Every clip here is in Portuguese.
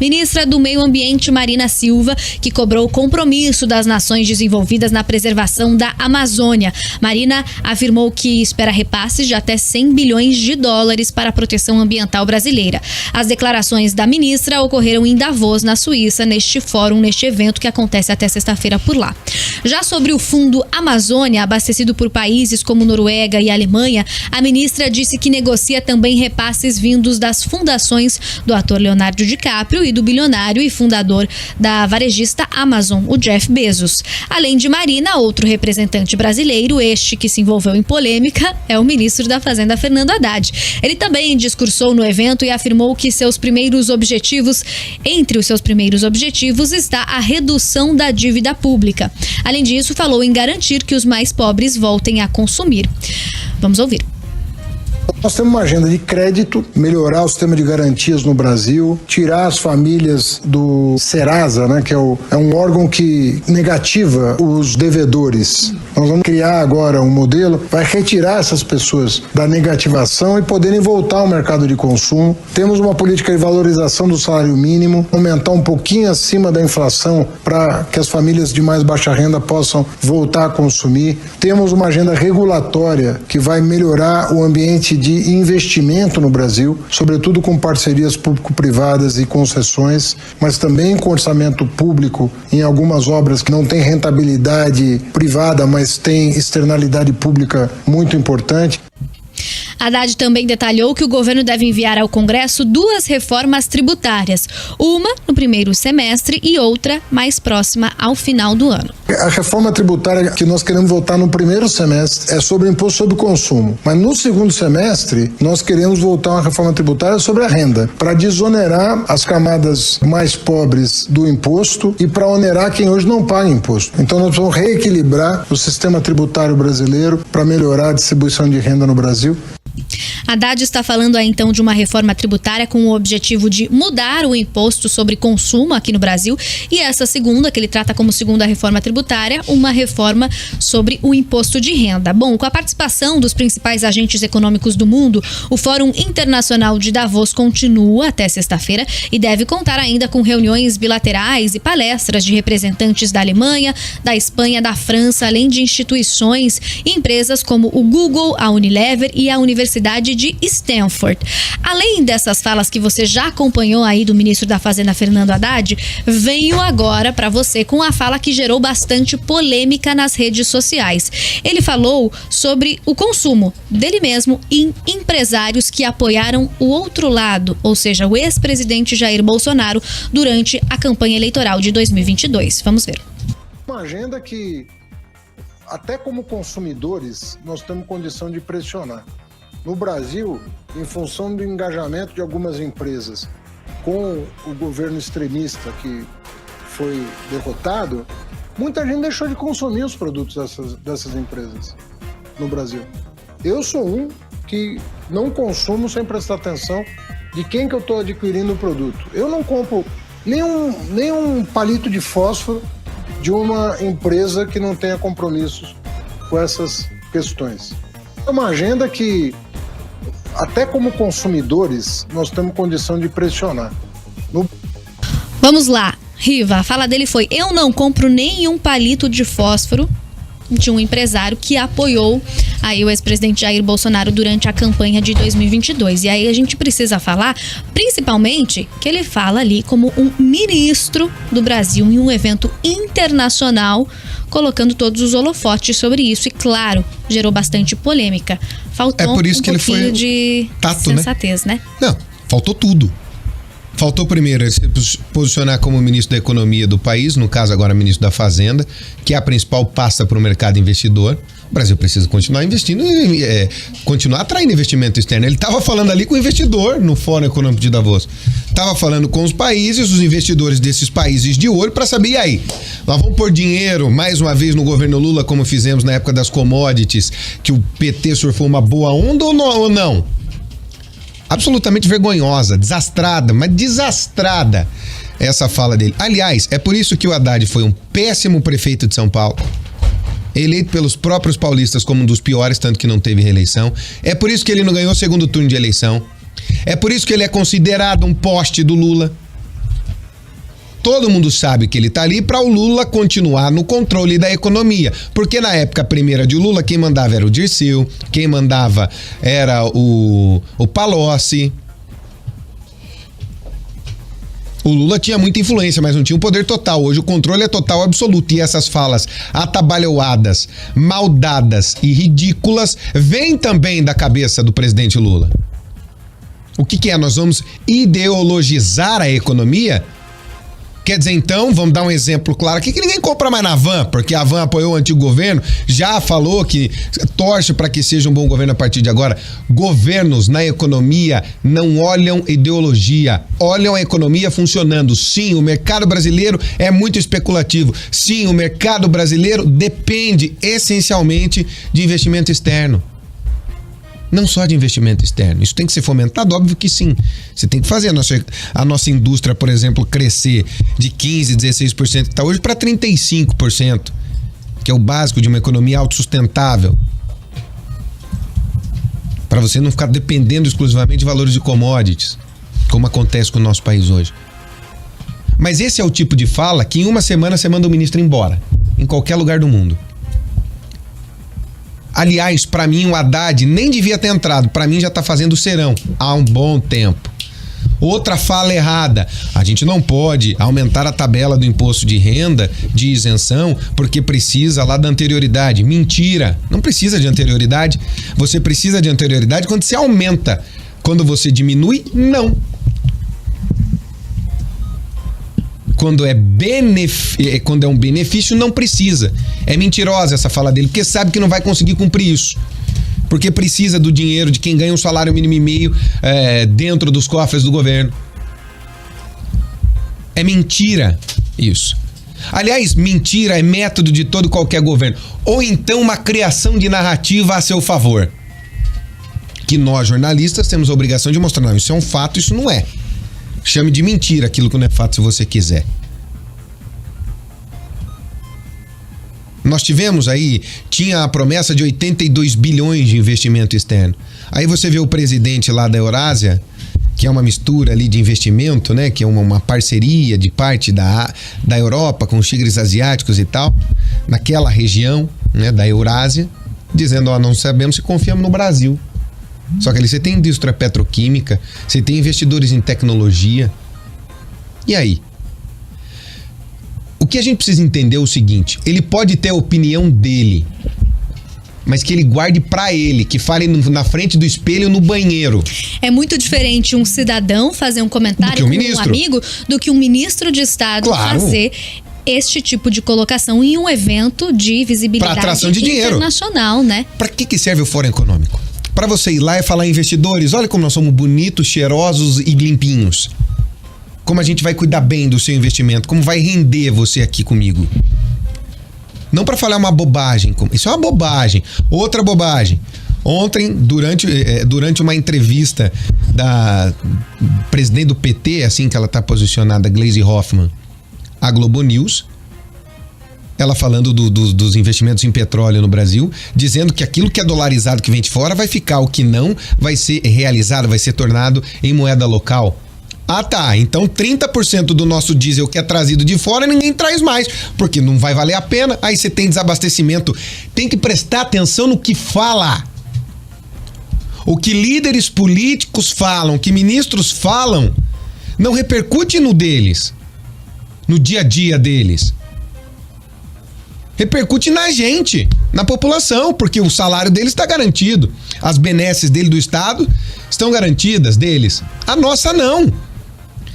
Ministra do Meio Ambiente, Marina Silva, que cobrou o compromisso das nações desenvolvidas na preservação da Amazônia. Marina afirmou que espera repasses de até 100 bilhões de dólares para a proteção ambiental brasileira. As declarações da ministra ocorreram em Davos, na Suíça, neste evento que acontece até sexta-feira por lá. Já sobre o Fundo Amazônia, abastecido por países como Noruega e Alemanha, a ministra disse que negocia também repasses vindos das fundações do ator Leonardo DiCaprio e do bilionário e fundador da varejista Amazon, o Jeff Bezos. Além de Marina, outro representante brasileiro, este que se envolveu em polêmica, é o ministro da Fazenda, Fernando Haddad. Ele também discursou no evento e afirmou que entre os seus primeiros objetivos está a redução da dívida pública. Além disso, falou em garantir que os mais pobres voltem a consumir. Vamos ouvir. Nós temos uma agenda de crédito, melhorar o sistema de garantias no Brasil, tirar as famílias do Serasa, né, que é um órgão que negativa os devedores. Nós vamos criar agora um modelo, vai retirar essas pessoas da negativação e poderem voltar ao mercado de consumo. Temos uma política de valorização do salário mínimo, aumentar um pouquinho acima da inflação para que as famílias de mais baixa renda possam voltar a consumir. Temos uma agenda regulatória que vai melhorar o ambiente de investimento no Brasil, sobretudo com parcerias público-privadas e concessões, mas também com orçamento público em algumas obras que não têm rentabilidade privada, mas têm externalidade pública muito importante. Haddad também detalhou que o governo deve enviar ao Congresso 2 reformas tributárias, uma no primeiro semestre e outra mais próxima ao final do ano. A reforma tributária que nós queremos votar no primeiro semestre é sobre imposto sobre o consumo, mas no segundo semestre nós queremos votar uma reforma tributária sobre a renda, para desonerar as camadas mais pobres do imposto e para onerar quem hoje não paga imposto. Então nós precisamos reequilibrar o sistema tributário brasileiro para melhorar a distribuição de renda no Brasil. Haddad está falando aí então de uma reforma tributária com o objetivo de mudar o imposto sobre consumo aqui no Brasil, e essa segunda, que ele trata como segunda reforma tributária, uma reforma sobre o imposto de renda. Bom, com a participação dos principais agentes econômicos do mundo, o Fórum Internacional de Davos continua até sexta-feira e deve contar ainda com reuniões bilaterais e palestras de representantes da Alemanha, da Espanha, da França, além de instituições e empresas como o Google, a Unilever e a Universidade de Stanford. Além dessas falas que você já acompanhou aí do ministro da Fazenda, Fernando Haddad, venho agora para você com a fala que gerou bastante polêmica nas redes sociais. Ele falou sobre o consumo dele mesmo em empresários que apoiaram o outro lado, ou seja, o ex-presidente Jair Bolsonaro, durante a campanha eleitoral de 2022. Vamos ver. Uma agenda que, até como consumidores, nós temos condição de pressionar. No Brasil, em função do engajamento de algumas empresas com o governo extremista que foi derrotado, muita gente deixou de consumir os produtos dessas empresas no Brasil. Eu sou um que não consumo sem prestar atenção de quem que eu estou adquirindo o produto. Eu não compro nenhum palito de fósforo de uma empresa que não tenha compromissos com essas questões. É uma agenda que, até como consumidores, nós temos condição de pressionar. Vamos lá, Riva, a fala dele foi: eu não compro nenhum palito de fósforo de um empresário que apoiou aí o ex-presidente Jair Bolsonaro durante a campanha de 2022. E aí a gente precisa falar, principalmente, que ele fala ali como um ministro do Brasil em um evento internacional, colocando todos os holofotes sobre isso. E claro, gerou bastante polêmica. Faltou por isso um que ele pouquinho foi de tato, sensatez, né? Não, faltou tudo. Faltou primeiro ele se posicionar como ministro da Economia do país, no caso agora ministro da Fazenda, que é a principal pasta para o mercado investidor. O Brasil precisa continuar investindo e continuar atraindo investimento externo. Ele estava falando ali com o investidor no Fórum Econômico de Davos. Estava falando com os países, os investidores desses países de olho para saber, e aí? Nós vamos pôr dinheiro mais uma vez no governo Lula, como fizemos na época das commodities, que o PT surfou uma boa onda ou não? Absolutamente vergonhosa, desastrada, mas desastrada essa fala dele. Aliás, é por isso que o Haddad foi um péssimo prefeito de São Paulo, eleito pelos próprios paulistas como um dos piores, tanto que não teve reeleição. É por isso que ele não ganhou o segundo turno de eleição. É por isso que ele é considerado um poste do Lula. Todo mundo sabe que ele tá ali para o Lula continuar no controle da economia. Porque na época primeira de Lula, quem mandava era o Dirceu, quem mandava era o Palocci. O Lula tinha muita influência, mas não tinha um poder total. Hoje o controle é total, absoluto. E essas falas atabalhoadas, maldadas e ridículas vêm também da cabeça do presidente Lula. O que é? Nós vamos ideologizar a economia? Quer dizer, então, vamos dar um exemplo claro aqui, que ninguém compra mais na Van, porque a Van apoiou o antigo governo, já falou que torce para que seja um bom governo a partir de agora. Governos na economia não olham ideologia, olham a economia funcionando. Sim, o mercado brasileiro é muito especulativo. Sim, o mercado brasileiro depende essencialmente de investimento externo. Não só de investimento externo. Isso tem que ser fomentado? Óbvio que sim. Você tem que fazer a nossa indústria, por exemplo, crescer de 15%, 16% que está hoje para 35%, que é o básico de uma economia autossustentável. Para você não ficar dependendo exclusivamente de valores de commodities, como acontece com o nosso país hoje. Mas esse é o tipo de fala que em uma semana você manda o ministro embora, em qualquer lugar do mundo. Aliás, para mim o Haddad nem devia ter entrado, para mim já tá fazendo serão há um bom tempo. Outra fala errada, a gente não pode aumentar a tabela do imposto de renda de isenção porque precisa lá da anterioridade. Mentira, não precisa de anterioridade. Você precisa de anterioridade quando você aumenta. Quando você diminui, não. Quando é um benefício, não precisa. É mentirosa essa fala dele, porque sabe que não vai conseguir cumprir isso. Porque precisa do dinheiro de quem ganha um salário mínimo e meio dentro dos cofres do governo. É mentira isso. Aliás, mentira é método de todo e qualquer governo. Ou então uma criação de narrativa a seu favor. Que nós, jornalistas, temos a obrigação de mostrar. Não, isso é um fato, isso não é. Chame de mentira aquilo que não é fato se você quiser. Nós tinha a promessa de 82 bilhões de investimento externo. Aí você vê o presidente lá da Eurásia, que é uma mistura ali de investimento, né? Que é uma parceria de parte da Europa com os tigres asiáticos e tal, naquela região, né, da Eurásia, dizendo, não sabemos se confiamos no Brasil. Só que ali você tem indústria petroquímica, você tem investidores em tecnologia. E aí? O que a gente precisa entender é o seguinte: ele pode ter a opinião dele, mas que ele guarde pra ele, que fale na frente do espelho no banheiro. É muito diferente um cidadão fazer um comentário com um amigo do que um ministro de Estado fazer este tipo de colocação em um evento de visibilidade internacional, né? Pra que serve o Fórum Econômico? Para você ir lá e falar, investidores, olha como nós somos bonitos, cheirosos e limpinhos. Como a gente vai cuidar bem do seu investimento, como vai render você aqui comigo. Não para falar uma bobagem, isso é uma bobagem. Outra bobagem. Ontem, durante uma entrevista da presidente do PT, assim que ela está posicionada, Gleisi Hoffmann, a Globo News, ela falando dos investimentos em petróleo no Brasil, dizendo que aquilo que é dolarizado que vem de fora vai ficar, o que não vai ser realizado, vai ser tornado em moeda local. Ah tá, então 30% do nosso diesel que é trazido de fora ninguém traz mais, porque não vai valer a pena, aí você tem desabastecimento. Tem que prestar atenção no que fala. O que líderes políticos falam, que ministros falam, não repercute no deles, no dia a dia deles. Repercute na gente, na população, porque o salário deles está garantido. As benesses dele do Estado estão garantidas deles. A nossa não.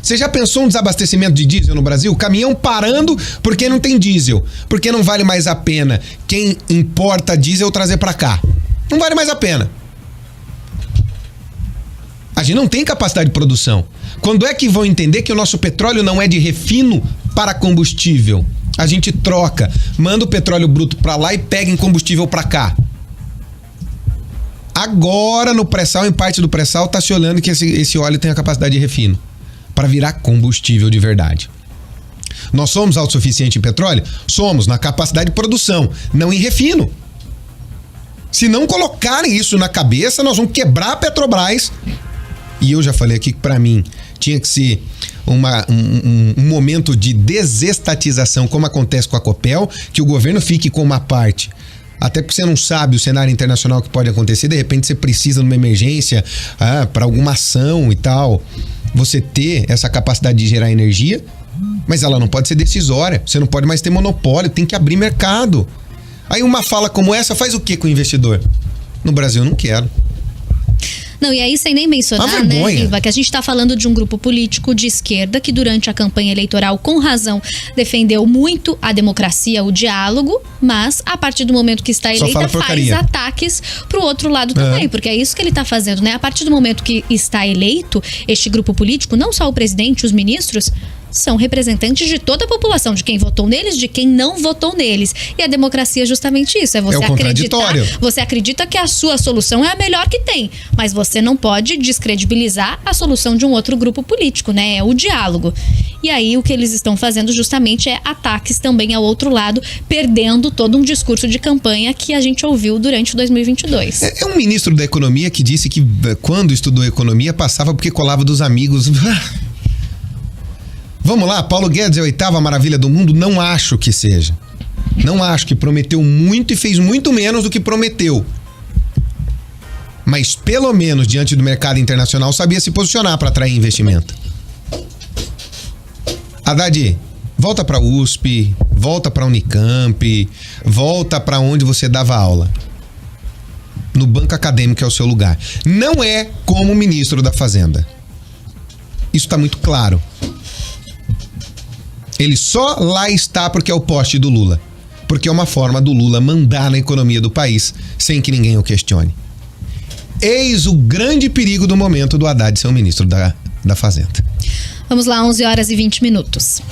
Você já pensou um desabastecimento de diesel no Brasil? O caminhão parando porque não tem diesel. Porque não vale mais a pena quem importa diesel trazer para cá. Não vale mais a pena. A gente não tem capacidade de produção. Quando é que vão entender que o nosso petróleo não é de refino para combustível? A gente troca, manda o petróleo bruto para lá e pega em combustível para cá. Agora no pré-sal, em parte do pré-sal, está se olhando que esse óleo tem a capacidade de refino para virar combustível de verdade. Nós somos autossuficientes em petróleo? Somos, na capacidade de produção, não em refino. Se não colocarem isso na cabeça, nós vamos quebrar a Petrobras. E eu já falei aqui que, para mim, tinha que ser um momento de desestatização, como acontece com a Copel, que o governo fique com uma parte. Até porque você não sabe o cenário internacional que pode acontecer, de repente você precisa numa emergência, para alguma ação e tal, você ter essa capacidade de gerar energia, mas ela não pode ser decisória, você não pode mais ter monopólio, tem que abrir mercado. Aí uma fala como essa faz o que com o investidor? No Brasil eu não quero. Não, e aí sem nem mencionar, né, Riva, que a gente está falando de um grupo político de esquerda que durante a campanha eleitoral, com razão, defendeu muito a democracia, o diálogo, mas a partir do momento que está eleita faz ataques pro outro lado também, porque é isso que ele está fazendo, né? A partir do momento que está eleito este grupo político, não só o presidente, os ministros, são representantes de toda a população, de quem votou neles, de quem não votou neles. E a democracia é justamente isso, é você acreditar. Você acredita que a sua solução é a melhor que tem, mas você não pode descredibilizar a solução de um outro grupo político, né? É o diálogo. E aí o que eles estão fazendo justamente é ataques também ao outro lado, perdendo todo um discurso de campanha que a gente ouviu durante 2022. É um ministro da economia que disse que quando estudou economia passava porque colava dos amigos. Vamos lá, Paulo Guedes é a 8ª maravilha do mundo? Não acho que seja. Não acho que prometeu muito e fez muito menos do que prometeu. Mas pelo menos diante do mercado internacional sabia se posicionar para atrair investimento. Haddad, volta para a USP, volta para a Unicamp, volta para onde você dava aula. No banco acadêmico é o seu lugar. Não é como ministro da Fazenda. Isso está muito claro. Ele só lá está porque é o poste do Lula. Porque é uma forma do Lula mandar na economia do país sem que ninguém o questione. Eis o grande perigo do momento do Haddad ser o ministro da Fazenda. Vamos lá, 11h20.